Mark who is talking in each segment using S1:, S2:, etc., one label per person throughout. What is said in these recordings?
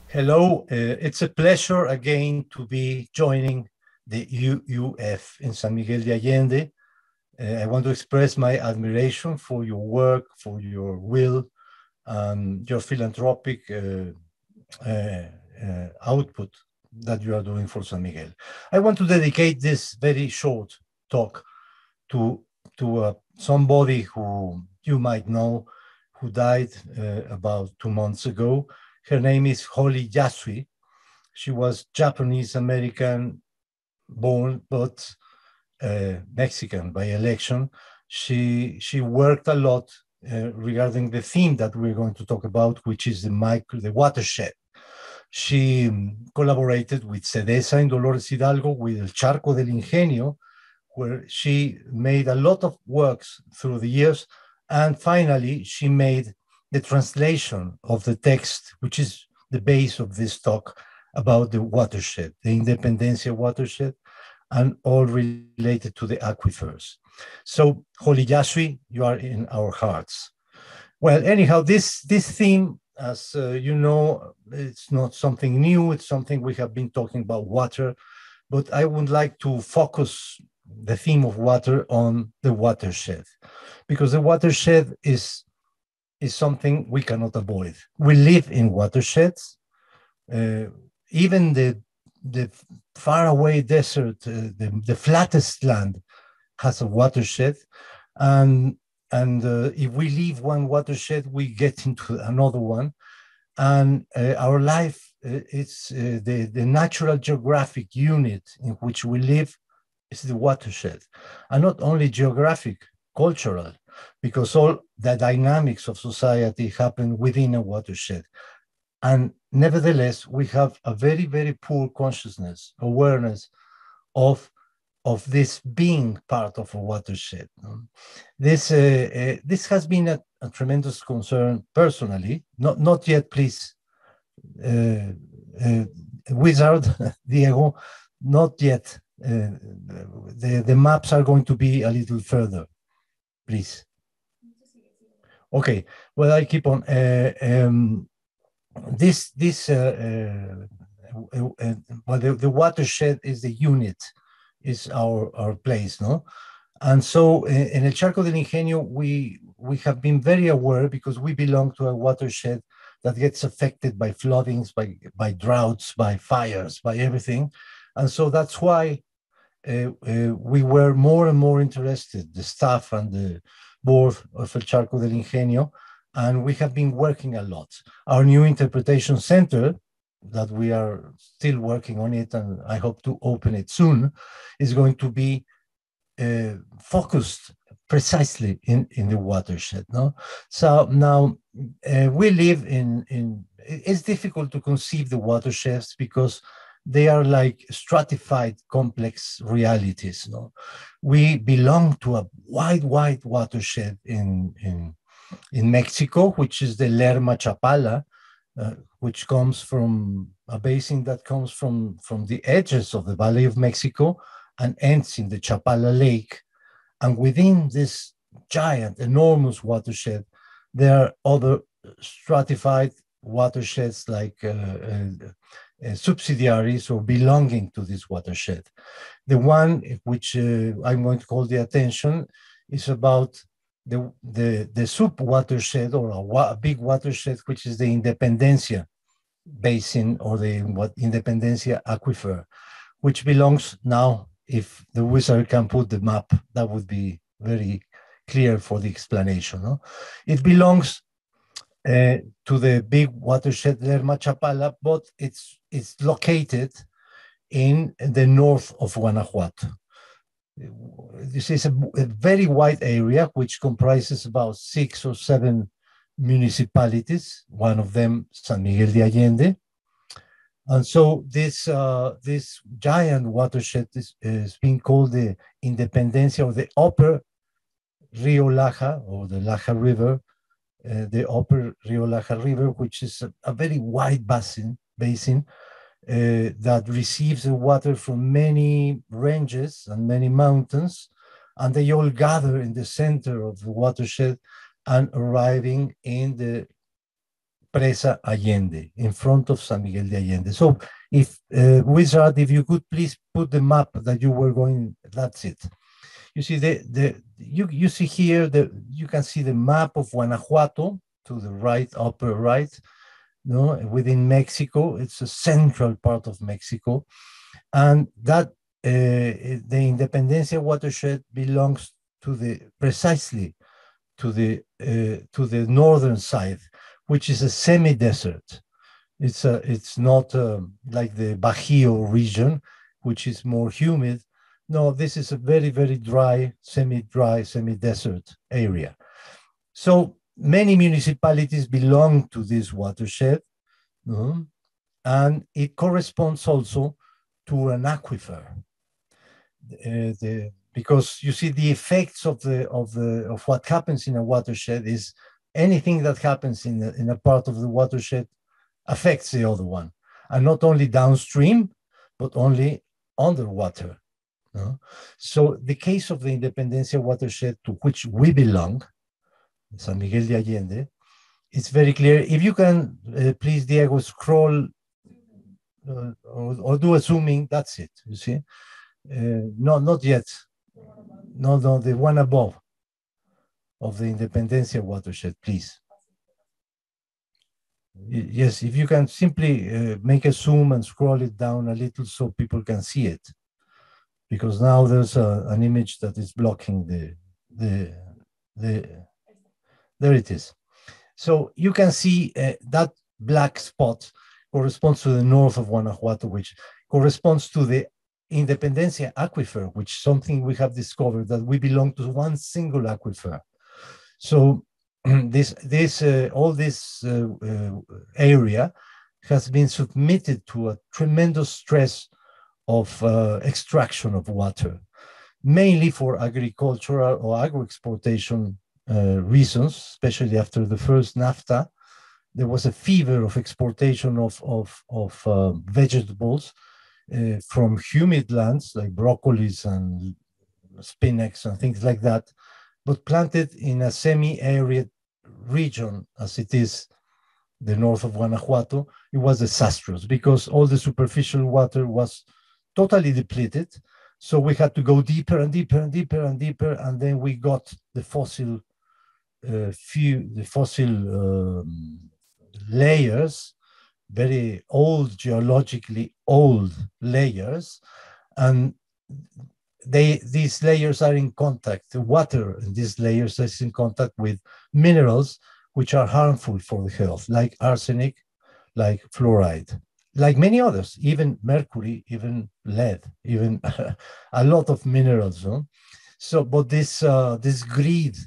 S1: Hello, it's a pleasure again to be joining the UUF in San Miguel de Allende. I want to express my admiration for your work, for your will, and your philanthropic output that you are doing for San Miguel. I want to dedicate this very short talk to, to somebody who you might know who died about 2 months ago. Her name is Holly Yasui. She was Japanese American born, but Mexican by election. She worked a lot regarding the theme that we're going to talk about, which is the watershed. She collaborated with Cedesa in Dolores Hidalgo, with El Charco del Ingenio, where she made a lot of works through the years. And finally, she made the translation of the text, which is the base of this talk about the watershed, the Independencia watershed, and all related to the aquifers. So, Holy Yasui, you are in our hearts. Well, anyhow, this theme, as you know, it's not something new. It's something we have been talking about, water. But I would like to focus the theme of water on the watershed, because the watershed is something we cannot avoid. We live in watersheds. Even the faraway desert, the flattest land, has a watershed, and if we leave one watershed, we get into another one, and our life, it's the natural geographic unit in which we live is the watershed, and not only geographic, cultural, because all the dynamics of society happen within a watershed. And nevertheless, we have a very, very poor consciousness, awareness of this being part of a watershed. This has been a tremendous concern personally. Not yet, please, Wizard Diego. Not yet. The maps are going to be a little further, please. Okay. Well, I keep on. Well, the watershed is the unit, is our place, no? And so in El Charco del Ingenio, we have been very aware, because we belong to a watershed that gets affected by floodings, by droughts, by fires, by everything. And so that's why we were more and more interested, the staff and the board of El Charco del Ingenio, and we have been working a lot. Our new interpretation center, that we are still working on it, and I hope to open it soon, is going to be focused precisely in the watershed. No, so now we live in. It's difficult to conceive the watersheds because they are like stratified, complex realities. No, we belong to a wide watershed in Mexico, which is the Lerma Chapala, which comes from a basin that comes from the edges of the Valley of Mexico and ends in the Chapala Lake. And within this giant, enormous watershed, there are other stratified watersheds, like subsidiaries or belonging to this watershed. The one which I'm going to call the attention is about the sub watershed, or a big watershed, which is the Independencia basin, or the Independencia Aquifer, which belongs now, if the wizard can put the map, that would be very clear for the explanation. No? It belongs to the big watershed Lerma Chapala, but it's located in the north of Guanajuato. This is a very wide area which comprises about 6 or 7 municipalities, one of them San Miguel de Allende. And so this giant watershed is being called the Independencia, or the Upper Rio Laja, or the Laja River, the Upper Rio Laja River, which is a very wide basin that receives the water from many ranges and many mountains, and they all gather in the center of the watershed and arriving in the Presa Allende, in front of San Miguel de Allende. So if, Wizard, if you could please put the map that you were going, that's it. You see you see here, you can see the map of Guanajuato to the right, upper right, no, within Mexico. It's a central part of Mexico. And that the Independencia watershed belongs to precisely to the northern side, which is a semi-desert. It's not like the Bajío region, which is more humid. No, this is a very, very dry, semi-desert area. So many municipalities belong to this watershed, and it corresponds also to an aquifer. Because you see the effects of what happens in a watershed is anything that happens in a part of the watershed affects the other one, and not only downstream, but only underwater. So the case of the Independencia watershed, to which we belong, San Miguel de Allende, it's very clear. If you can, please, Diego, scroll or do a zooming, that's it, you see? No, not yet. No, the one above of the Independencia watershed, please. Yes, if you can simply make a zoom and scroll it down a little so people can see it. Because now there's an image that is blocking there it is. So you can see that black spot corresponds to the north of Guanajuato, which corresponds to the Independencia Aquifer, which is something we have discovered, that we belong to one single aquifer. So all this area has been submitted to a tremendous stress of extraction of water, mainly for agricultural or agro-exportation reasons, especially after the first NAFTA. There was a fever of exportation of vegetables from humid lands like broccolis and spinach and things like that, but planted in a semi-arid region as it is the north of Guanajuato. It was disastrous because all the superficial water was totally depleted. So we had to go deeper and deeper and deeper and deeper, and then we got the fossil layers, very old, geologically old layers, and these layers are in contact. The water in these layers is in contact with minerals which are harmful for the health, like arsenic, like fluoride, like many others, even mercury, even lead, even a lot of minerals. No? So, but this greed,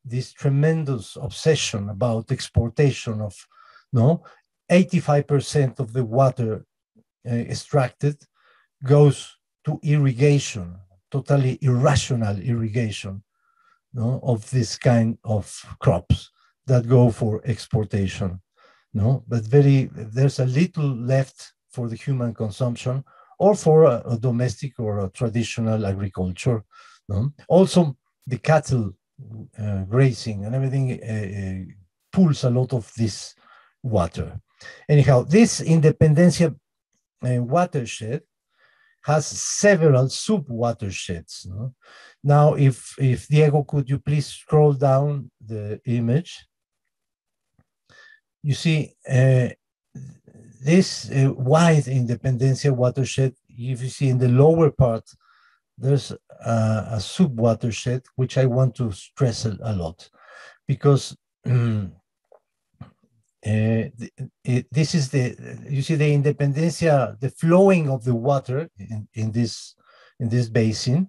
S1: this tremendous obsession about exportation of 85% of the water extracted goes to irrigation, totally irrational irrigation of this kind of crops that go for exportation. But there's a little left for the human consumption or for a domestic or a traditional agriculture. Also, the cattle grazing and everything pulls a lot of this water. Anyhow, this Independencia watershed has several sub-watersheds. Now, if Diego, could you please scroll down the image? You see, this wide Independencia watershed, if you see in the lower part, there's a sub-watershed, which I want to stress a lot, because this is you see the Independencia, the flowing of the water in this basin.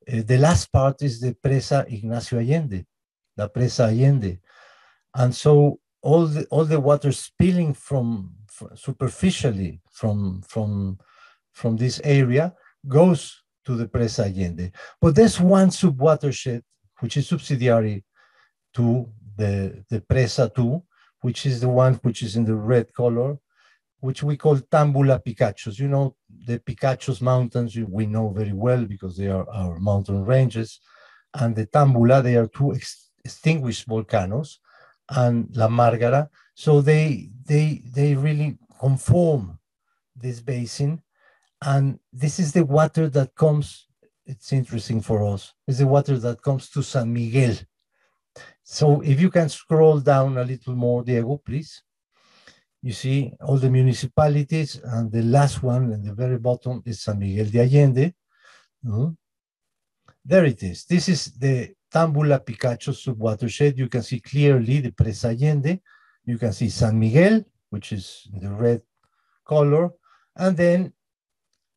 S1: The last part is the Presa Ignacio Allende, la Presa Allende. And so all the water spilling superficially from this area goes to the Presa Allende. But there's one sub-watershed which is subsidiary to the Presa 2, which is the one which is in the red color, which we call Tambula Picachos. You know, the Picachos mountains, we know very well because they are our mountain ranges. And the Tambula, they are two extinguished volcanoes. And La Margara, So they really conform this basin. And this is the water that comes, it's interesting for us, is the water that comes to San Miguel. So if you can scroll down a little more, Diego, please. You see all the municipalities, and the last one at the very bottom is San Miguel de Allende. There it is. This is the Támbula Picacho subwatershed. You can see clearly the Presa Allende. You can see San Miguel, which is the red color. And then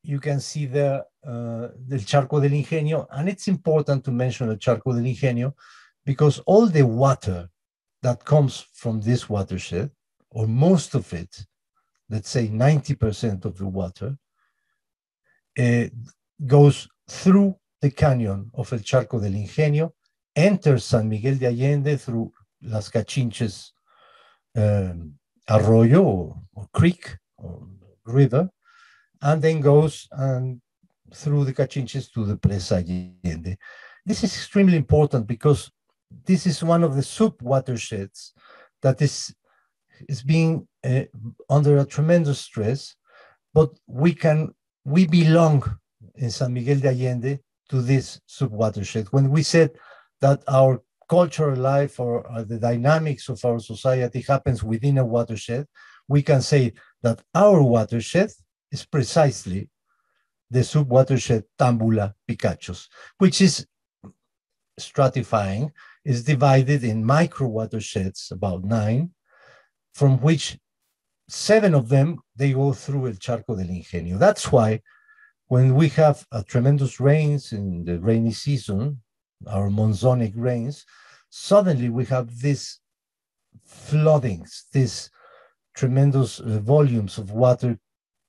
S1: you can see the Charco del Ingenio. And it's important to mention the Charco del Ingenio because all the water that comes from this watershed, or most of it, let's say 90% of the water, goes through the canyon of El Charco del Ingenio, enters San Miguel de Allende through Las Cachinches arroyo or creek or river, and then goes through the Cachinches to the Presa Allende. This is extremely important because this is one of the sub-watersheds that is being under a tremendous stress, but we belong in San Miguel de Allende to this sub-watershed. When we said that our cultural life or the dynamics of our society happens within a watershed, we can say that our watershed is precisely the sub-watershed Támbula Picachos, which is stratifying, is divided in micro-watersheds, about 9, from which 7 of them, they go through El Charco del Ingenio. That's why when we have tremendous rains in the rainy season, our monsonic rains, suddenly we have these floodings, these tremendous volumes of water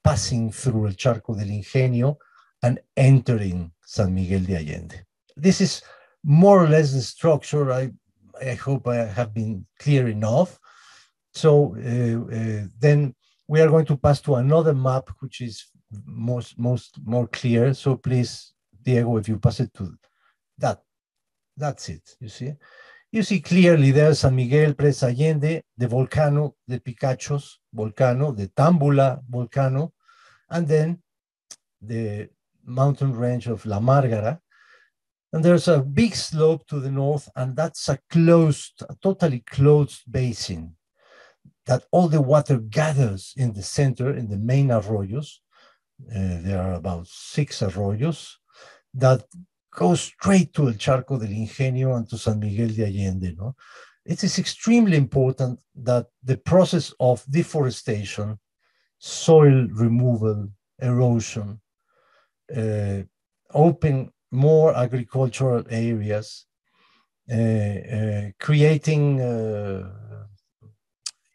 S1: passing through El Charco del Ingenio and entering San Miguel de Allende. This is more or less the structure. I hope I have been clear enough. So then we are going to pass to another map, which is more clear. So please, Diego, if you pass it to that, that's it, you see? You see clearly there San Miguel, Presa Allende, the volcano, the Picachos volcano, the Támbula volcano, and then the mountain range of La Márgara. And there's a big slope to the north, and that's a totally closed basin that all the water gathers in the center, in the main arroyos. There are about 6 arroyos that go straight to El Charco del Ingenio and to San Miguel de Allende. No? It is extremely important that the process of deforestation, soil removal, erosion, open more agricultural areas, creating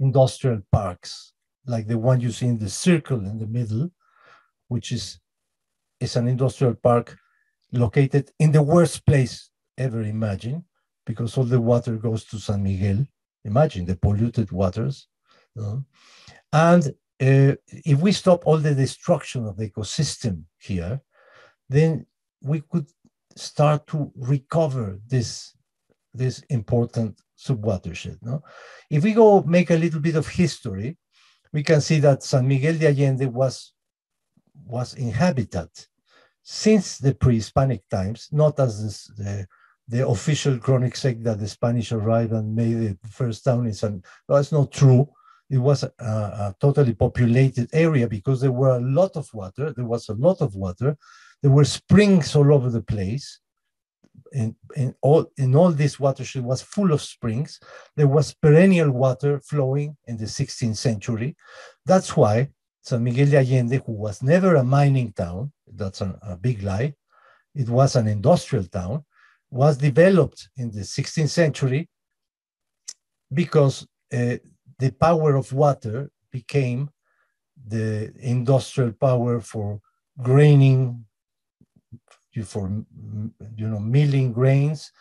S1: industrial parks, like the one you see in the circle in the middle, which is an industrial park located in the worst place ever imagined, because all the water goes to San Miguel. Imagine the polluted waters. And if we stop all the destruction of the ecosystem here, then we could start to recover this important subwatershed. No? If we go make a little bit of history, we can see that San Miguel de Allende was inhabited since the pre-Hispanic times, not as the official chronic sect that the Spanish arrived and made it the first town in San. That's not true. It was a totally populated area because there were a lot of water. There was a lot of water. There were springs all over the place. In all this watershed was full of springs. There was perennial water flowing in the 16th century. That's why San Miguel de Allende, who was never a mining town, that's a big lie, it was an industrial town, was developed in the 16th century because the power of water became the industrial power for graining, for milling grains,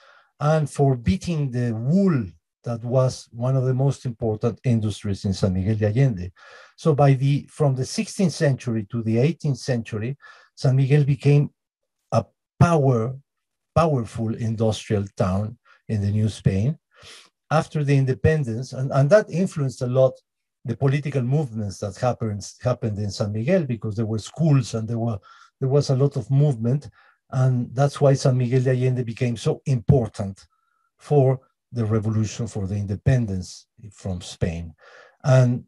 S1: and for beating the wool that was one of the most important industries in San Miguel de Allende. So from the 16th century to the 18th century, San Miguel became a powerful industrial town in the New Spain. after the independence, and that influenced a lot the political movements that happened in San Miguel, because there were schools and there was a lot of movement, and that's why San Miguel de Allende became so important for the revolution, for the independence from Spain. And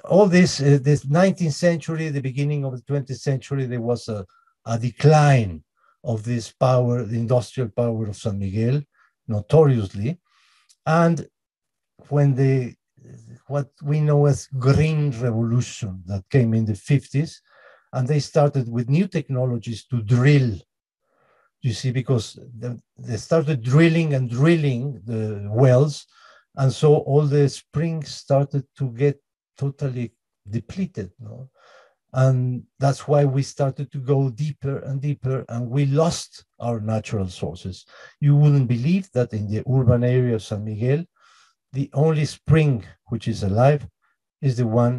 S1: all this 19th century, the beginning of the 20th century, there was a decline of this power, the industrial power of San Miguel, notoriously. And when what we know as Green Revolution that came in the 50s, and they started with new technologies to drill, you see, because they started drilling and drilling the wells, and so all the springs started to get totally depleted, no? And that's why we started to go deeper and deeper, and we lost our natural sources. You wouldn't believe that in the urban area of San Miguel, the only spring which is alive is the one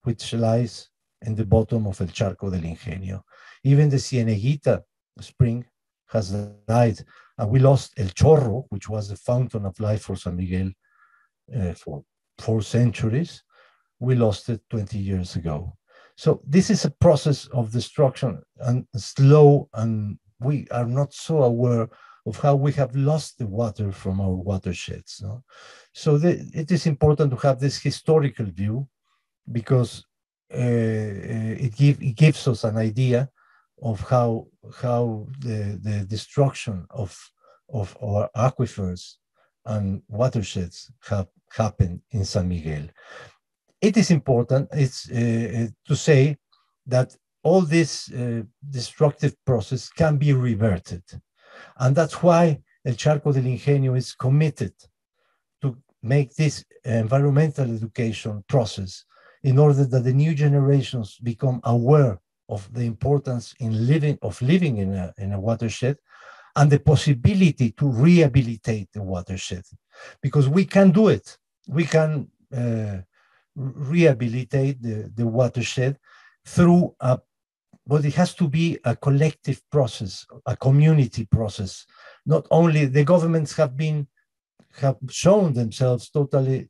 S1: which lies in the bottom of El Charco del Ingenio. Even the Cieneguita spring has died, and we lost El Chorro, which was the fountain of life for San Miguel for 4 centuries. We lost it 20 years ago. So this is a process of destruction, and slow, and we are not so aware of how we have lost the water from our watersheds. No? So it is important to have this historical view, because it gives us an idea of how the destruction of our aquifers and watersheds have happened in San Miguel. It is important to say that all this destructive process can be reverted. And that's why El Charco del Ingenio is committed to make this environmental education process in order that the new generations become aware of the importance of living in a watershed, and the possibility to rehabilitate the watershed. Because we can do it. We can rehabilitate the watershed through but it has to be a collective process, a community process. Not only the governments have shown themselves totally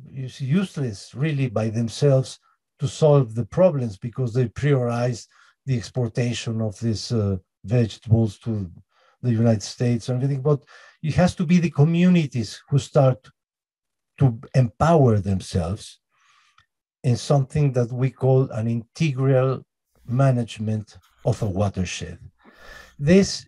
S1: useless, really, by themselves to solve the problems, because they prioritize the exportation of these vegetables to the United States and everything. But it has to be the communities who start to empower themselves in something that we call an integral management of a watershed. This,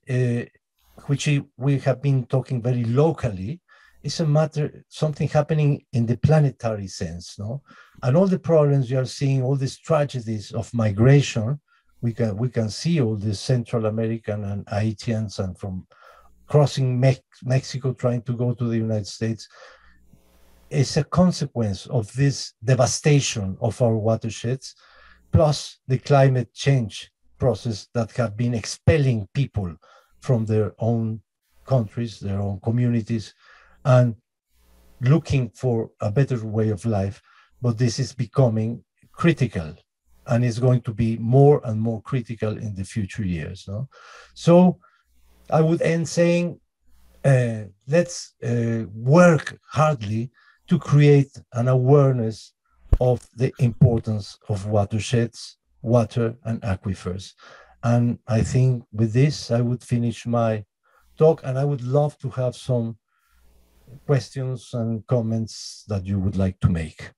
S1: which we have been talking very locally, is a matter, something happening in the planetary sense, no? And all the problems you are seeing, all these tragedies of migration, we can see all the Central American and Haitians, and from crossing Mexico trying to go to the United States, is a consequence of this devastation of our watersheds, plus the climate change process that have been expelling people from their own countries, their own communities, and looking for a better way of life. But this is becoming critical, and it's going to be more and more critical in the future years. No? So I would end saying, let's work hardly to create an awareness of the importance of watersheds, water, and aquifers. And I think with this, I would finish my talk, and I would love to have some questions and comments that you would like to make.